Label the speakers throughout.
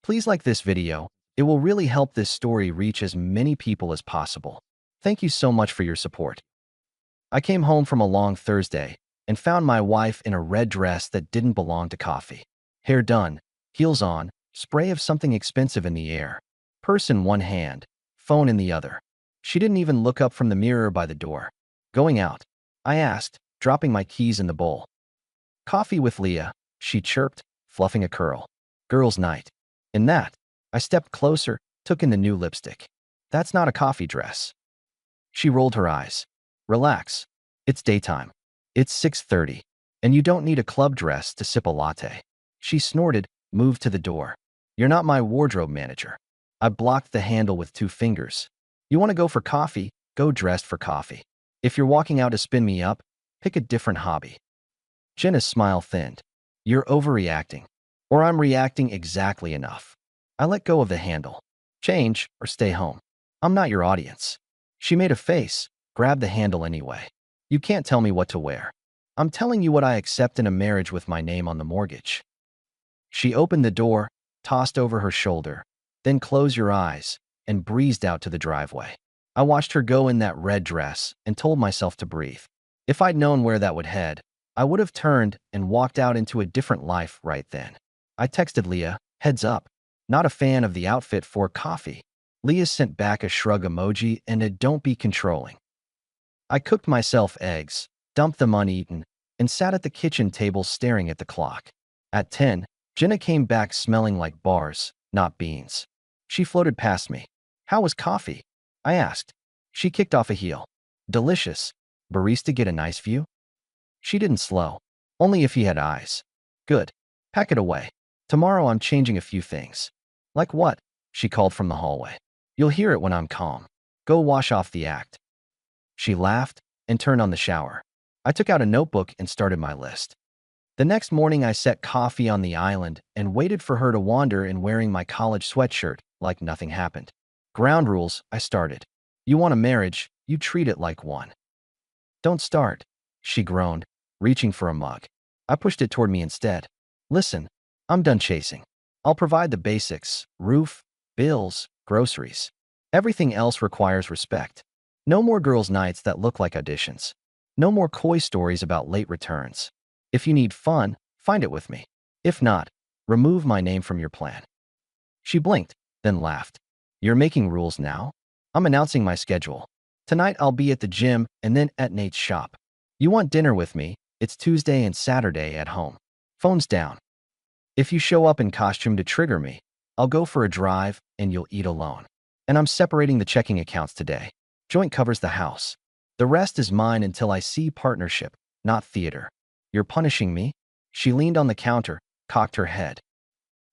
Speaker 1: Please like this video. It will really help this story reach as many people as possible. Thank you so much for your support. I came home from a long Thursday and found my wife in a red dress that didn't belong to coffee. Hair done, heels on, spray of something expensive in the air. Purse in one hand, phone in the other. She didn't even look up from the mirror by the door. Going out? I asked, dropping my keys in the bowl. Coffee with Leah, she chirped, fluffing a curl. Girls' night. In that, I stepped closer, took in the new lipstick. That's not a coffee dress. She rolled her eyes. Relax. It's daytime. It's 6:30, and you don't need a club dress to sip a latte. She snorted, moved to the door. You're not my wardrobe manager. I blocked the handle with 2 fingers. You want to go for coffee? Go dressed for coffee. If you're walking out to spin me up, pick a different hobby. Jenna's smile thinned. You're overreacting. Or I'm reacting exactly enough. I let go of the handle. Change or stay home. I'm not your audience. She made a face, grabbed the handle anyway. You can't tell me what to wear. I'm telling you what I accept in a marriage with my name on the mortgage. She opened the door, tossed over her shoulder, then closed your eyes, and breezed out to the driveway. I watched her go in that red dress and told myself to breathe. If I'd known where that would head, I would have turned and walked out into a different life right then. I texted Leah, heads up, not a fan of the outfit for coffee. Leah sent back a shrug emoji and a don't be controlling. I cooked myself eggs, dumped them uneaten, and sat at the kitchen table staring at the clock. At 10, Jenna came back smelling like bars, not beans. She floated past me. How was coffee? I asked. She kicked off a heel. Delicious. Barista get a nice view? She didn't slow. Only if he had eyes. Good. Pack it away. Tomorrow I'm changing a few things. Like what? She called from the hallway. You'll hear it when I'm calm. Go wash off the act. She laughed and turned on the shower. I took out a notebook and started my list. The next morning I set coffee on the island and waited for her to wander in wearing my college sweatshirt like nothing happened. Ground rules, I started. You want a marriage, you treat it like one. Don't start, she groaned, reaching for a mug. I pushed it toward me instead. Listen, I'm done chasing. I'll provide the basics, roof, bills, groceries. Everything else requires respect. No more girls' nights that look like auditions. No more coy stories about late returns. If you need fun, find it with me. If not, remove my name from your plan. She blinked, then laughed. You're making rules now? I'm announcing my schedule. Tonight I'll be at the gym and then at Nate's shop. You want dinner with me? It's Tuesday and Saturday at home. Phone's down. If you show up in costume to trigger me, I'll go for a drive and you'll eat alone. And I'm separating the checking accounts today. Joint covers the house. The rest is mine until I see partnership, not theater. You're punishing me? She leaned on the counter, cocked her head.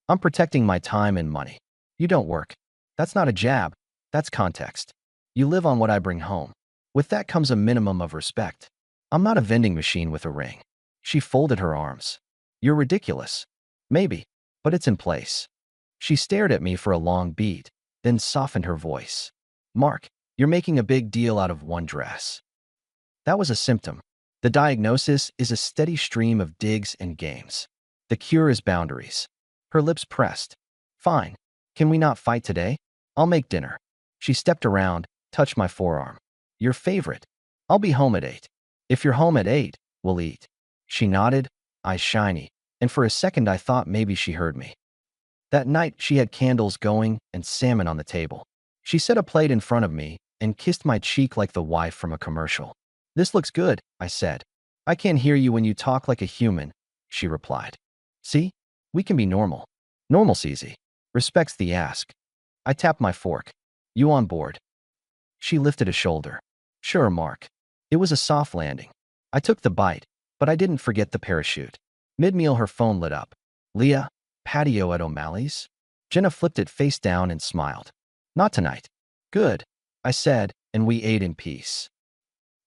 Speaker 1: I'm protecting my time and money. You don't work. That's not a jab. That's context. You live on what I bring home. With that comes a minimum of respect. I'm not a vending machine with a ring. She folded her arms. You're ridiculous. Maybe, but it's in place. She stared at me for a long beat, then softened her voice. Mark, you're making a big deal out of one dress. That was a symptom. The diagnosis is a steady stream of digs and games. The cure is boundaries. Her lips pressed. Fine. Can we not fight today? I'll make dinner. She stepped around, touched my forearm. Your favorite. I'll be home at 8. If you're home at 8, we'll eat. She nodded, eyes shiny, and for a second I thought maybe she heard me. That night she had candles going and salmon on the table. She set a plate in front of me and kissed my cheek like the wife from a commercial. This looks good, I said. I can't hear you when you talk like a human, she replied. See? We can be normal. Normal's easy. Respect's the ask. I tapped my fork. You on board? She lifted a shoulder. Sure, Mark. It was a soft landing. I took the bite, but I didn't forget the parachute. Mid-meal her phone lit up. Leah, patio at O'Malley's? Jenna flipped it face down and smiled. Not tonight. Good, I said, and we ate in peace.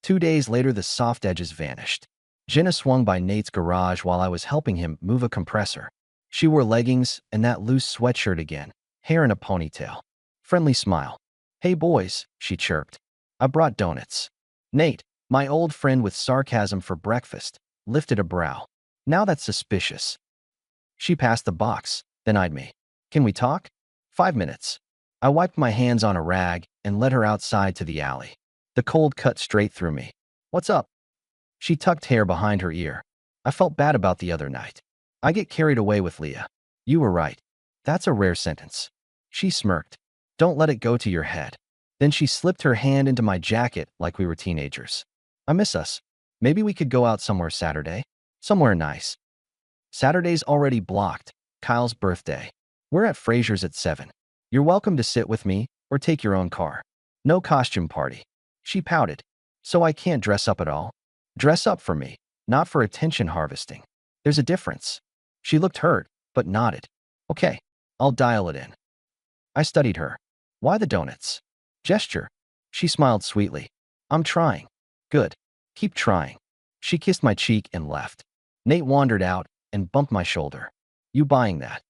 Speaker 1: 2 days later the soft edges vanished. Jenna swung by Nate's garage while I was helping him move a compressor. She wore leggings and that loose sweatshirt again, hair in a ponytail. Friendly smile. Hey boys, she chirped. I brought donuts. Nate, my old friend with sarcasm for breakfast, lifted a brow. Now that's suspicious. She passed the box, then eyed me. Can we talk? 5 minutes. I wiped my hands on a rag and led her outside to the alley. The cold cut straight through me. What's up? She tucked hair behind her ear. I felt bad about the other night. I get carried away with Leah. You were right. That's a rare sentence. She smirked. Don't let it go to your head. Then she slipped her hand into my jacket like we were teenagers. I miss us. Maybe we could go out somewhere Saturday? Somewhere nice. Saturday's already blocked. Kyle's birthday. We're at Fraser's at 7. You're welcome to sit with me or take your own car. No costume party. She pouted. So I can't dress up at all? Dress up for me, not for attention harvesting. There's a difference. She looked hurt, but nodded. Okay, I'll dial it in. I studied her. Why the donuts? Gesture. She smiled sweetly. I'm trying. Good. Keep trying. She kissed my cheek and left. Nate wandered out and bumped my shoulder. You buying that?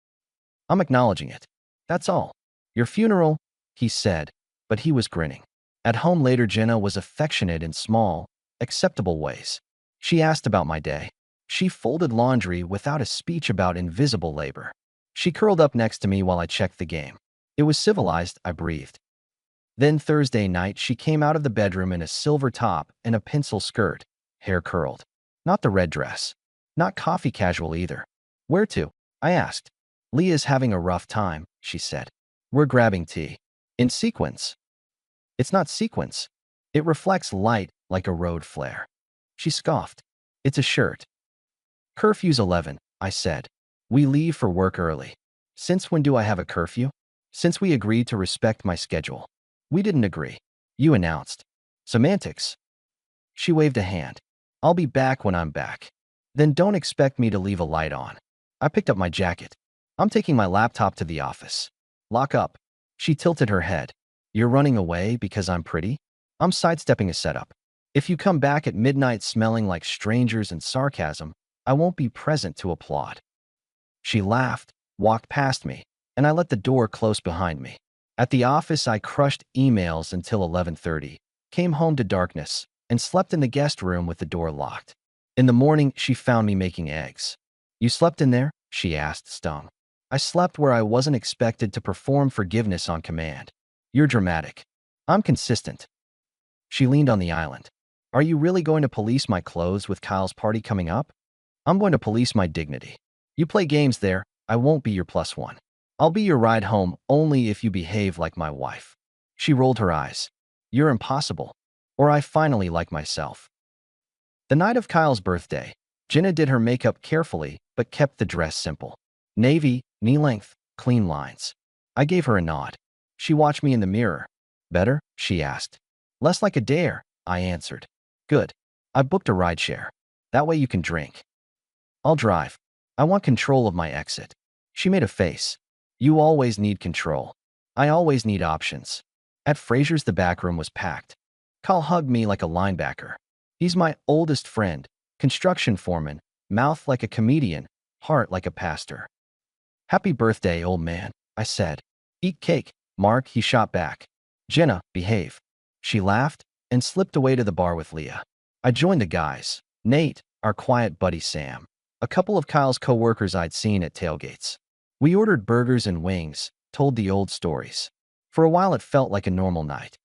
Speaker 1: I'm acknowledging it. That's all. Your funeral, he said, but he was grinning. At home later, Jenna was affectionate in small, acceptable ways. She asked about my day. She folded laundry without a speech about invisible labor. She curled up next to me while I checked the game. It was civilized, I breathed. Then Thursday night, she came out of the bedroom in a silver top and a pencil skirt, hair curled. Not the red dress. Not coffee casual either. Where to? I asked. Leah's having a rough time, she said. We're grabbing tea. In sequins. It's not sequins. It reflects light like a road flare. She scoffed. It's a shirt. Curfew's 11, I said. We leave for work early. Since when do I have a curfew? Since we agreed to respect my schedule. We didn't agree. You announced. Semantics. She waved a hand. I'll be back when I'm back. Then don't expect me to leave a light on. I picked up my jacket. I'm taking my laptop to the office. Lock up. She tilted her head. You're running away because I'm pretty? I'm sidestepping a setup. If you come back at midnight smelling like strangers and sarcasm, I won't be present to applaud. She laughed, walked past me, and I let the door close behind me. At the office, I crushed emails until 11:30, came home to darkness, and slept in the guest room with the door locked. In the morning, she found me making eggs. You slept in there? She asked, stung. I slept where I wasn't expected to perform forgiveness on command. You're dramatic. I'm consistent. She leaned on the island. Are you really going to police my clothes with Kyle's party coming up? I'm going to police my dignity. You play games there, I won't be your plus one. I'll be your ride home only if you behave like my wife. She rolled her eyes. You're impossible. Or I finally like myself. The night of Kyle's birthday, Jenna did her makeup carefully but kept the dress simple. Navy, knee-length, clean lines. I gave her a nod. She watched me in the mirror. Better? She asked. Less like a dare, I answered. Good. I booked a rideshare. That way you can drink. I'll drive. I want control of my exit. She made a face. You always need control. I always need options. At Fraser's, the back room was packed. Kyle hugged me like a linebacker. He's my oldest friend, construction foreman, mouth like a comedian, heart like a pastor. Happy birthday, old man, I said. Eat cake, Mark, he shot back. Jenna, behave. She laughed and slipped away to the bar with Leah. I joined the guys. Nate, our quiet buddy Sam, a couple of Kyle's co-workers I'd seen at tailgates. We ordered burgers and wings, told the old stories. For a while it felt like a normal night.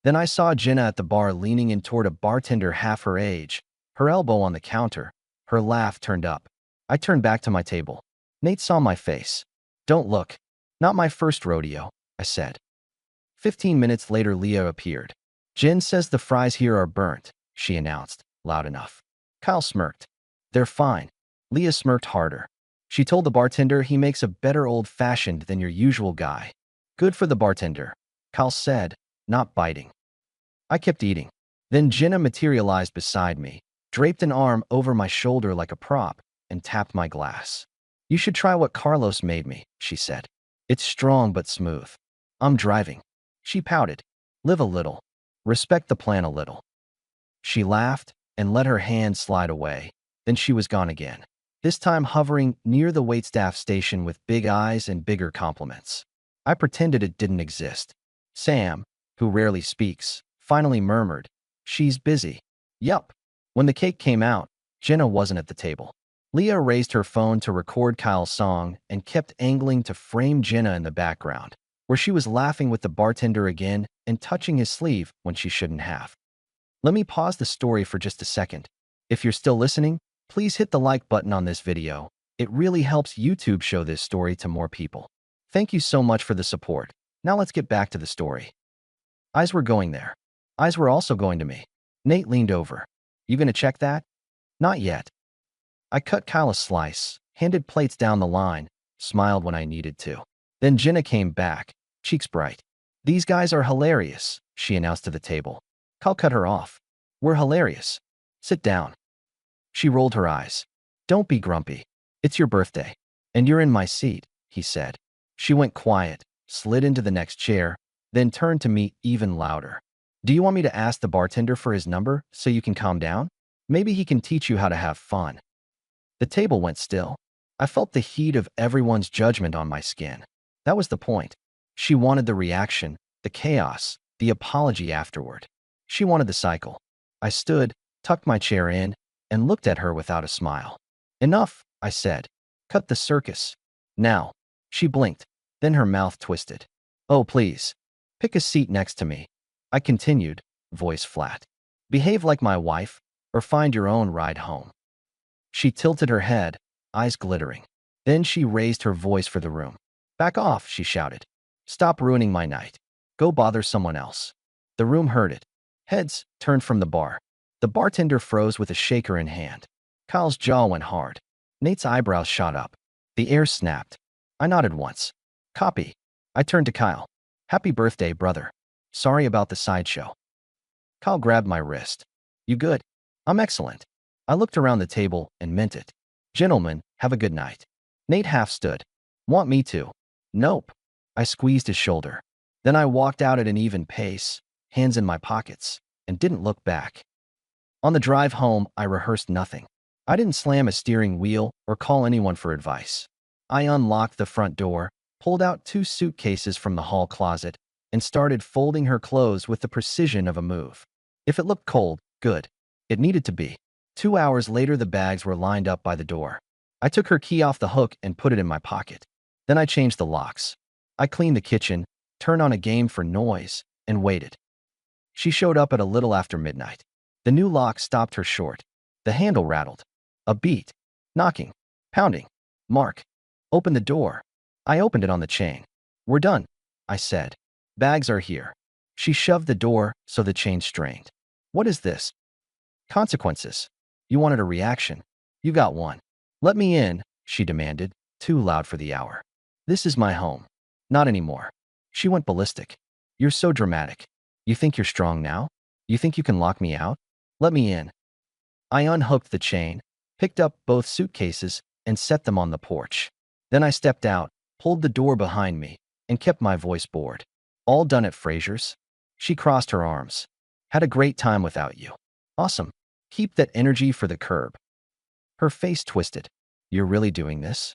Speaker 1: Then I saw Jenna at the bar leaning in toward a bartender half her age, her elbow on the counter, her laugh turned up. I turned back to my table. Nate saw my face. Don't look. Not my first rodeo, I said. 15 minutes later, Leah appeared. Jen says the fries here are burnt, she announced, loud enough. Kyle smirked. They're fine. Leah smirked harder. She told the bartender he makes a better old-fashioned than your usual guy. Good for the bartender, Kyle said, not biting. I kept eating. Then Jenna materialized beside me, draped an arm over my shoulder like a prop, and tapped my glass. You should try what Carlos made me, she said. It's strong but smooth. I'm driving. She pouted. Live a little. Respect the plan a little. She laughed and let her hand slide away. Then she was gone again, this time hovering near the waitstaff station with big eyes and bigger compliments. I pretended it didn't exist. Sam, who rarely speaks, finally murmured, She's busy. Yup. When the cake came out, Jenna wasn't at the table. Leah raised her phone to record Kyle's song and kept angling to frame Jenna in the background, where she was laughing with the bartender again and touching his sleeve when she shouldn't have. Let me pause the story for just a second. If you're still listening, please hit the like button on this video. It really helps YouTube show this story to more people. Thank you so much for the support. Now let's get back to the story. Eyes were going there. Eyes were also going to me. Nate leaned over. You gonna check that? Not yet. I cut Kyle a slice, handed plates down the line, smiled when I needed to. Then Jenna came back, cheeks bright. These guys are hilarious, she announced to the table. Kyle cut her off. We're hilarious. Sit down. She rolled her eyes. Don't be grumpy. It's your birthday. And you're in my seat, he said. She went quiet, slid into the next chair, then turned to me even louder. Do you want me to ask the bartender for his number so you can calm down? Maybe he can teach you how to have fun. The table went still. I felt the heat of everyone's judgment on my skin. That was the point. She wanted the reaction, the chaos, the apology afterward. She wanted the cycle. I stood, tucked my chair in, and looked at her without a smile. Enough, I said. Cut the circus. Now. She blinked. Then her mouth twisted. Oh, please. Pick a seat next to me. I continued, voice flat. Behave like my wife, or find your own ride home. She tilted her head, eyes glittering. Then she raised her voice for the room. Back off, she shouted. Stop ruining my night. Go bother someone else. The room heard it. Heads turned from the bar. The bartender froze with a shaker in hand. Kyle's jaw went hard. Nate's eyebrows shot up. The air snapped. I nodded once. Copy. I turned to Kyle. Happy birthday, brother. Sorry about the sideshow. Kyle grabbed my wrist. You good? I'm excellent. I looked around the table and meant it. Gentlemen, have a good night. Nate half stood. Want me to? Nope. I squeezed his shoulder. Then I walked out at an even pace, hands in my pockets, and didn't look back. On the drive home, I rehearsed nothing. I didn't slam a steering wheel or call anyone for advice. I unlocked the front door, pulled out 2 suitcases from the hall closet, and started folding her clothes with the precision of a move. If it looked cold, good. It needed to be. 2 hours later, the bags were lined up by the door. I took her key off the hook and put it in my pocket. Then I changed the locks. I cleaned the kitchen, turned on a game for noise, and waited. She showed up at a little after midnight. The new lock stopped her short. The handle rattled. A beat. Knocking. Pounding. Mark. Open the door. I opened it on the chain. We're done, I said. Bags are here. She shoved the door so the chain strained. What is this? Consequences. You wanted a reaction. You got one. Let me in, she demanded, too loud for the hour. This is my home. Not anymore. She went ballistic. You're so dramatic. You think you're strong now? You think you can lock me out? Let me in. I unhooked the chain, picked up both suitcases, and set them on the porch. Then I stepped out, pulled the door behind me, and kept my voice bored. All done at Fraser's? She crossed her arms. Had a great time without you. Awesome. Keep that energy for the curb. Her face twisted. You're really doing this?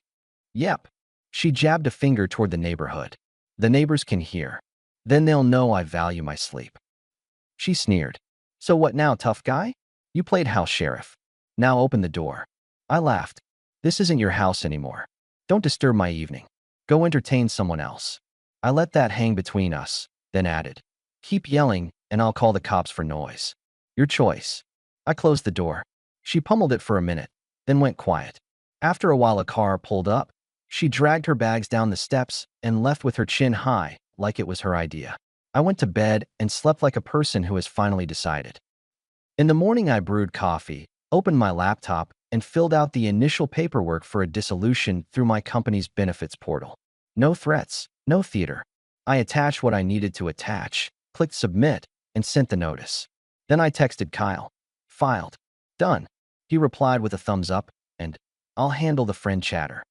Speaker 1: Yep. She jabbed a finger toward the neighborhood. The neighbors can hear. Then they'll know I value my sleep. She sneered. So what now, tough guy? You played house sheriff. Now open the door. I laughed. This isn't your house anymore. Don't disturb my evening. Go entertain someone else. I let that hang between us, then added. Keep yelling, and I'll call the cops for noise. Your choice. I closed the door. She pummeled it for a minute, then went quiet. After a while, a car pulled up. She dragged her bags down the steps and left with her chin high, like it was her idea. I went to bed and slept like a person who has finally decided. In the morning, I brewed coffee, opened my laptop, and filled out the initial paperwork for a dissolution through my company's benefits portal. No threats, no theater. I attached what I needed to attach, clicked submit, and sent the notice. Then I texted Kyle. Filed. Done. He replied with a thumbs up, and I'll handle the friend chatter.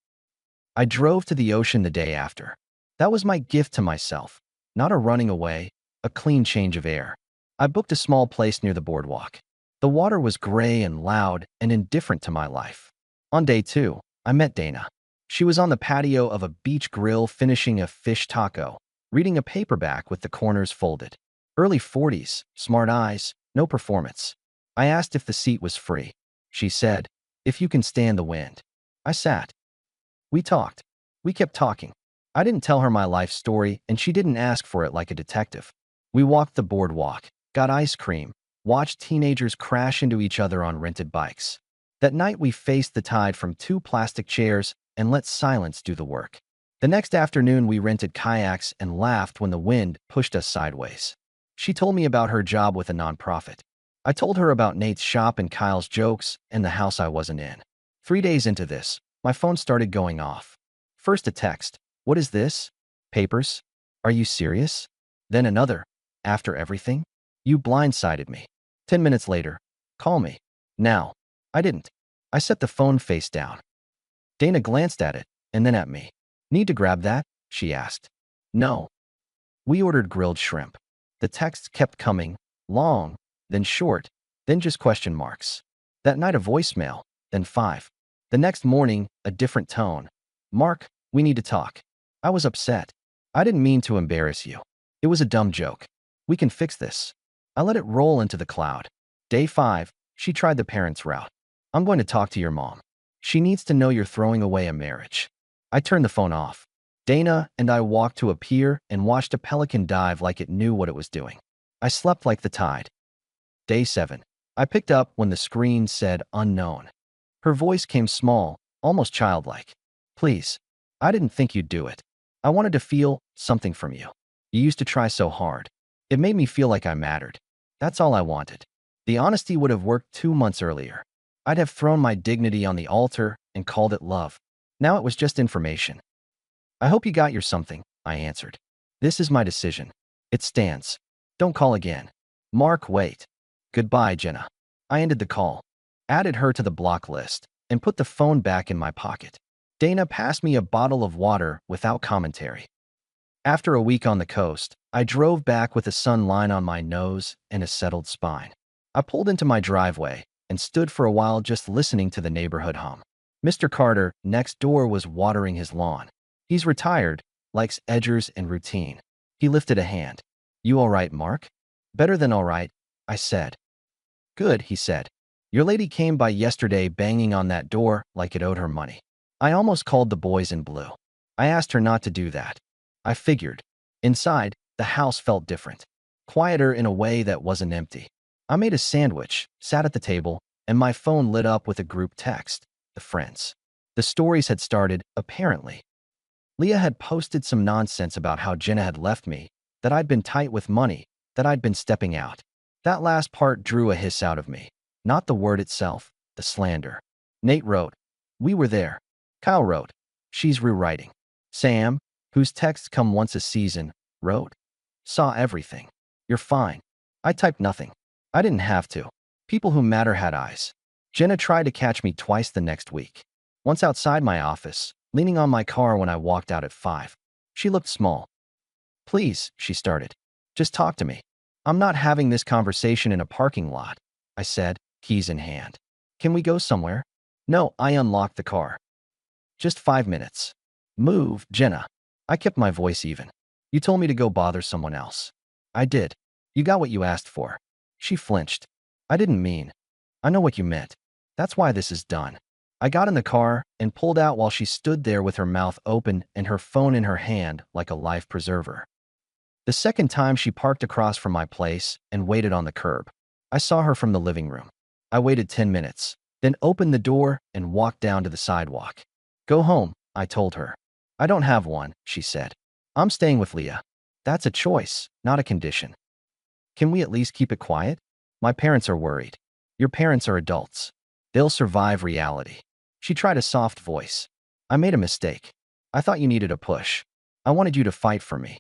Speaker 1: I drove to the ocean the day after. That was my gift to myself. Not a running away, a clean change of air. I booked a small place near the boardwalk. The water was gray and loud and indifferent to my life. On day 2, I met Dana. She was on the patio of a beach grill finishing a fish taco, reading a paperback with the corners folded. Early 40s, smart eyes, no performance. I asked if the seat was free. She said, If you can stand the wind. I sat. We talked. We kept talking. I didn't tell her my life story, and she didn't ask for it like a detective. We walked the boardwalk, got ice cream, watched teenagers crash into each other on rented bikes. That night we faced the tide from 2 plastic chairs and let silence do the work. The next afternoon we rented kayaks and laughed when the wind pushed us sideways. She told me about her job with a nonprofit. I told her about Nate's shop and Kyle's jokes and the house I wasn't in. 3 days into this, my phone started going off. First a text. What is this? Papers? Are you serious? Then another. After everything? You blindsided me. 10 minutes later. Call me. Now. I didn't. I set the phone face down. Dana glanced at it, and then at me. Need to grab that? She asked. No. We ordered grilled shrimp. The texts kept coming, long, then short, then just question marks. That night a voicemail, then 5. The next morning, a different tone. Mark, we need to talk. I was upset. I didn't mean to embarrass you. It was a dumb joke. We can fix this. I let it roll into the cloud. Day 5, she tried the parents' route. I'm going to talk to your mom. She needs to know you're throwing away a marriage. I turned the phone off. Dana and I walked to a pier and watched a pelican dive like it knew what it was doing. I slept like the tide. Day 7. I picked up when the screen said unknown. Her voice came small, almost childlike. Please. I didn't think you'd do it. I wanted to feel something from you. You used to try so hard. It made me feel like I mattered. That's all I wanted. The honesty would have worked 2 months earlier. I'd have thrown my dignity on the altar and called it love. Now it was just information. I hope you got your something, I answered. This is my decision. It stands. Don't call again. Mark, wait. Goodbye, Jenna. I ended the call, added her to the block list, and put the phone back in my pocket. Dana passed me a bottle of water without commentary. After a week on the coast, I drove back with the sun line on my nose and a settled spine. I pulled into my driveway and stood for a while just listening to the neighborhood hum. Mr. Carter, next door, was watering his lawn. He's retired, likes edgers and routine. He lifted a hand. You all right, Mark? Better than all right, I said. Good, he said. Your lady came by yesterday banging on that door like it owed her money. I almost called the boys in blue. I asked her not to do that. I figured. Inside, the house felt different. Quieter in a way that wasn't empty. I made a sandwich, sat at the table, and my phone lit up with a group text. The friends. The stories had started, apparently. Leah had posted some nonsense about how Jenna had left me, that I'd been tight with money, that I'd been stepping out. That last part drew a hiss out of me. Not the word itself, the slander. Nate wrote, we were there. Kyle wrote, she's rewriting. Sam, whose texts come once a season, wrote, saw everything. You're fine. I typed nothing. I didn't have to. People who matter had eyes. Jenna tried to catch me twice the next week. Once outside my office, leaning on my car when I walked out at 5. She looked small. Please, she started. Just talk to me. I'm not having this conversation in a parking lot, I said, keys in hand. Can we go somewhere? No, I unlocked the car. Just 5 minutes. Move, Jenna. I kept my voice even. You told me to go bother someone else. I did. You got what you asked for. She flinched. I didn't mean. I know what you meant. That's why this is done. I got in the car and pulled out while she stood there with her mouth open and her phone in her hand like a life preserver. The second time she parked across from my place and waited on the curb. I saw her from the living room. I waited 10 minutes, then opened the door and walked down to the sidewalk. Go home, I told her. I don't have one, she said. I'm staying with Leah. That's a choice, not a condition. Can we at least keep it quiet? My parents are worried. Your parents are adults. They'll survive reality. She tried a soft voice. I made a mistake. I thought you needed a push. I wanted you to fight for me.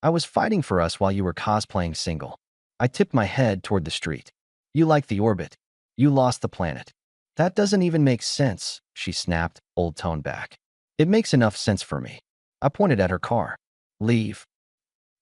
Speaker 1: I was fighting for us while you were cosplaying single. I tipped my head toward the street. You like the orbit. You lost the planet. That doesn't even make sense, she snapped, old tone back. It makes enough sense for me. I pointed at her car. Leave.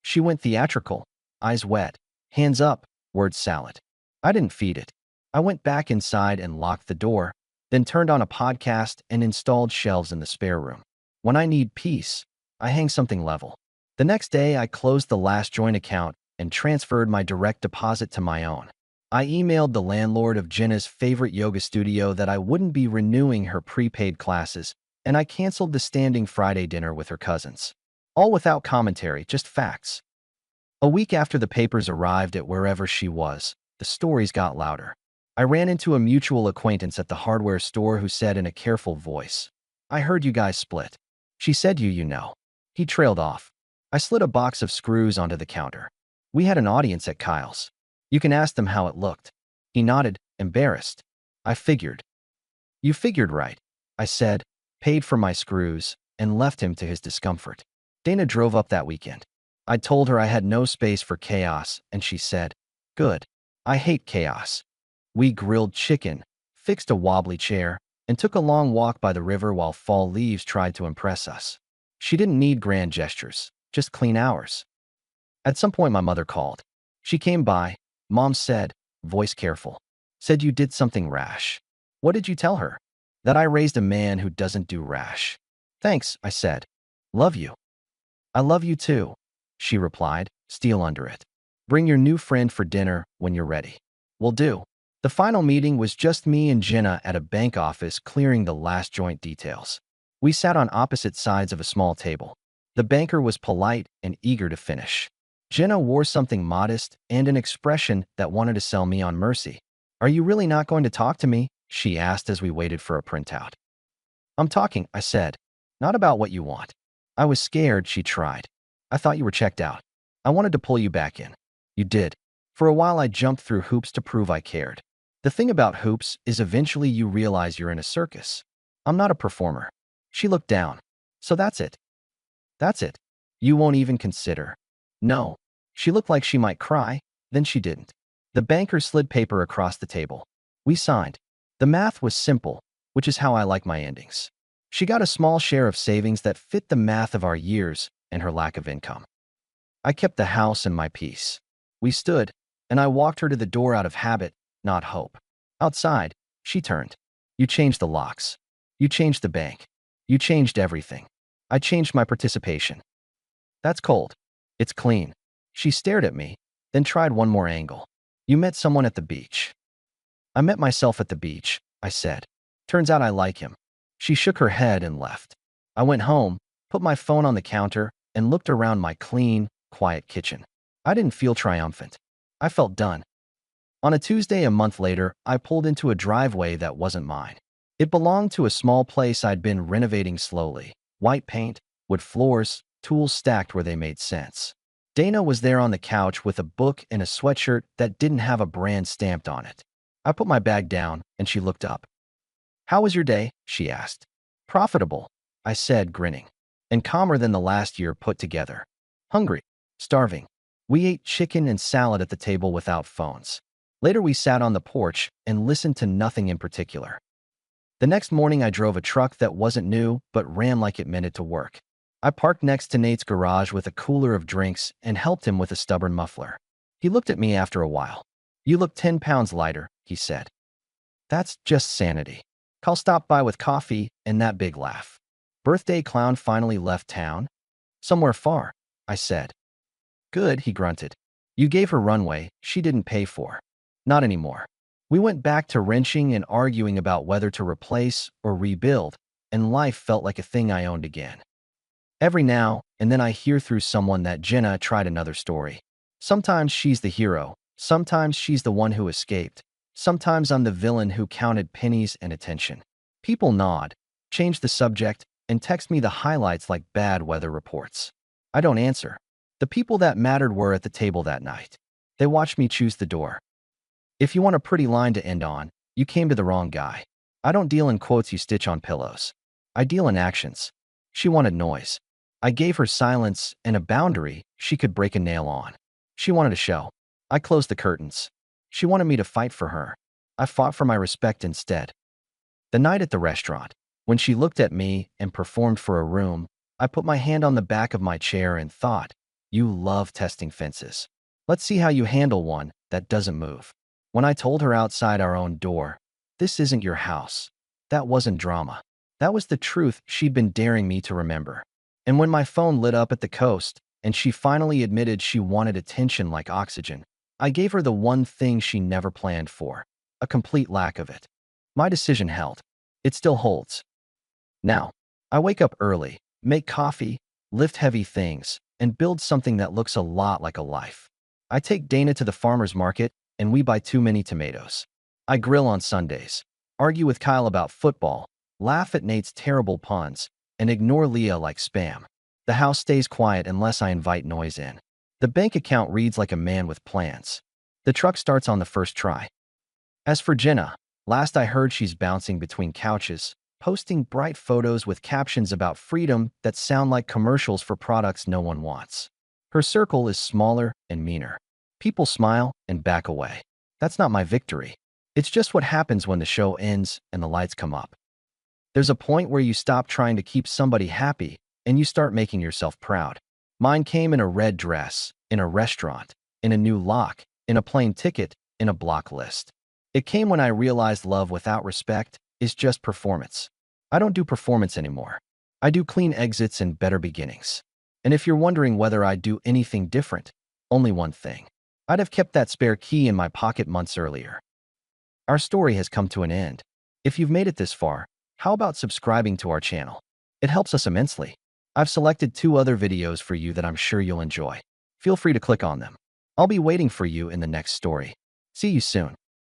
Speaker 1: She went theatrical, eyes wet, hands up, word salad. I didn't feed it. I went back inside and locked the door, then turned on a podcast and installed shelves in the spare room. When I need peace, I hang something level. The next day, I closed the last joint account and transferred my direct deposit to my own. I emailed the landlord of Jenna's favorite yoga studio that I wouldn't be renewing her prepaid classes, and I canceled the standing Friday dinner with her cousins. All without commentary, just facts. A week after the papers arrived at wherever she was, the stories got louder. I ran into a mutual acquaintance at the hardware store who said in a careful voice, "I heard you guys split." She said you know. He trailed off. I slid a box of screws onto the counter. We had an audience at Kyle's. You can ask them how it looked. He nodded, embarrassed. I figured. You figured right, I said, paid for my screws, and left him to his discomfort. Dana drove up that weekend. I told her I had no space for chaos, and she said, "Good. I hate chaos." We grilled chicken, fixed a wobbly chair, and took a long walk by the river while fall leaves tried to impress us. She didn't need grand gestures, just clean hours. At some point, my mother called. She came by. Mom said, voice careful, said you did something rash. What did you tell her? That I raised a man who doesn't do rash. Thanks, I said. Love you. I love you too, she replied, steel under it. Bring your new friend for dinner when you're ready. Will do. The final meeting was just me and Jenna at a bank office clearing the last joint details. We sat on opposite sides of a small table. The banker was polite and eager to finish. Jenna wore something modest and an expression that wanted to sell me on mercy. Are you really not going to talk to me? She asked as we waited for a printout. I'm talking, I said. Not about what you want. I was scared, she tried. I thought you were checked out. I wanted to pull you back in. You did. For a while I jumped through hoops to prove I cared. The thing about hoops is eventually you realize you're in a circus. I'm not a performer. She looked down. So that's it. That's it. You won't even consider. No. She looked like she might cry, then she didn't. The banker slid paper across the table. We signed. The math was simple, which is how I like my endings. She got a small share of savings that fit the math of our years and her lack of income. I kept the house and my peace. We stood, and I walked her to the door out of habit, not hope. Outside, she turned. You changed the locks. You changed the bank. You changed everything. I changed my participation. That's cold. It's clean. She stared at me, then tried one more angle. You met someone at the beach. I met myself at the beach, I said. Turns out I like him. She shook her head and left. I went home, put my phone on the counter, and looked around my clean, quiet kitchen. I didn't feel triumphant. I felt done. On a Tuesday a month later, I pulled into a driveway that wasn't mine. It belonged to a small place I'd been renovating slowly. White paint, wood floors, tools stacked where they made sense. Dana was there on the couch with a book and a sweatshirt that didn't have a brand stamped on it. I put my bag down, and she looked up. How was your day? She asked. Profitable, I said, grinning. And calmer than the last year put together. Hungry. Starving. We ate chicken and salad at the table without phones. Later we sat on the porch and listened to nothing in particular. The next morning I drove a truck that wasn't new but ran like it meant it to work. I parked next to Nate's garage with a cooler of drinks and helped him with a stubborn muffler. He looked at me after a while. You look 10 pounds lighter, he said. That's just sanity. I'll stop by with coffee and that big laugh. Birthday clown finally left town? Somewhere far, I said. Good, he grunted. You gave her runway she didn't pay for. Not anymore. We went back to wrenching and arguing about whether to replace or rebuild, and life felt like a thing I owned again. Every now and then I hear through someone that Jenna tried another story. Sometimes she's the hero. Sometimes she's the one who escaped. Sometimes I'm the villain who counted pennies and attention. People nod, change the subject, and text me the highlights like bad weather reports. I don't answer. The people that mattered were at the table that night. They watched me choose the door. If you want a pretty line to end on, you came to the wrong guy. I don't deal in quotes you stitch on pillows. I deal in actions. She wanted noise. I gave her silence and a boundary she could break a nail on. She wanted a show. I closed the curtains. She wanted me to fight for her. I fought for my respect instead. The night at the restaurant, when she looked at me and performed for a room, I put my hand on the back of my chair and thought, you love testing fences. Let's see how you handle one that doesn't move. When I told her outside our own door, this isn't your house, that wasn't drama. That was the truth she'd been daring me to remember. And when my phone lit up at the coast, and she finally admitted she wanted attention like oxygen, I gave her the one thing she never planned for, a complete lack of it. My decision held. It still holds. Now, I wake up early, make coffee, lift heavy things, and build something that looks a lot like a life. I take Dana to the farmer's market, and we buy too many tomatoes. I grill on Sundays, argue with Kyle about football, laugh at Nate's terrible puns, and ignore Leah like spam. The house stays quiet unless I invite noise in. The bank account reads like a man with plans. The truck starts on the first try. As for Jenna, last I heard she's bouncing between couches, posting bright photos with captions about freedom that sound like commercials for products no one wants. Her circle is smaller and meaner. People smile and back away. That's not my victory. It's just what happens when the show ends and the lights come up. There's a point where you stop trying to keep somebody happy and you start making yourself proud. Mine came in a red dress, in a restaurant, in a new lock, in a plane ticket, in a block list. It came when I realized love without respect is just performance. I don't do performance anymore. I do clean exits and better beginnings. And if you're wondering whether I'd do anything different, only one thing. I'd have kept that spare key in my pocket months earlier. Our story has come to an end. If you've made it this far, how about subscribing to our channel? It helps us immensely. I've selected 2 other videos for you that I'm sure you'll enjoy. Feel free to click on them. I'll be waiting for you in the next story. See you soon.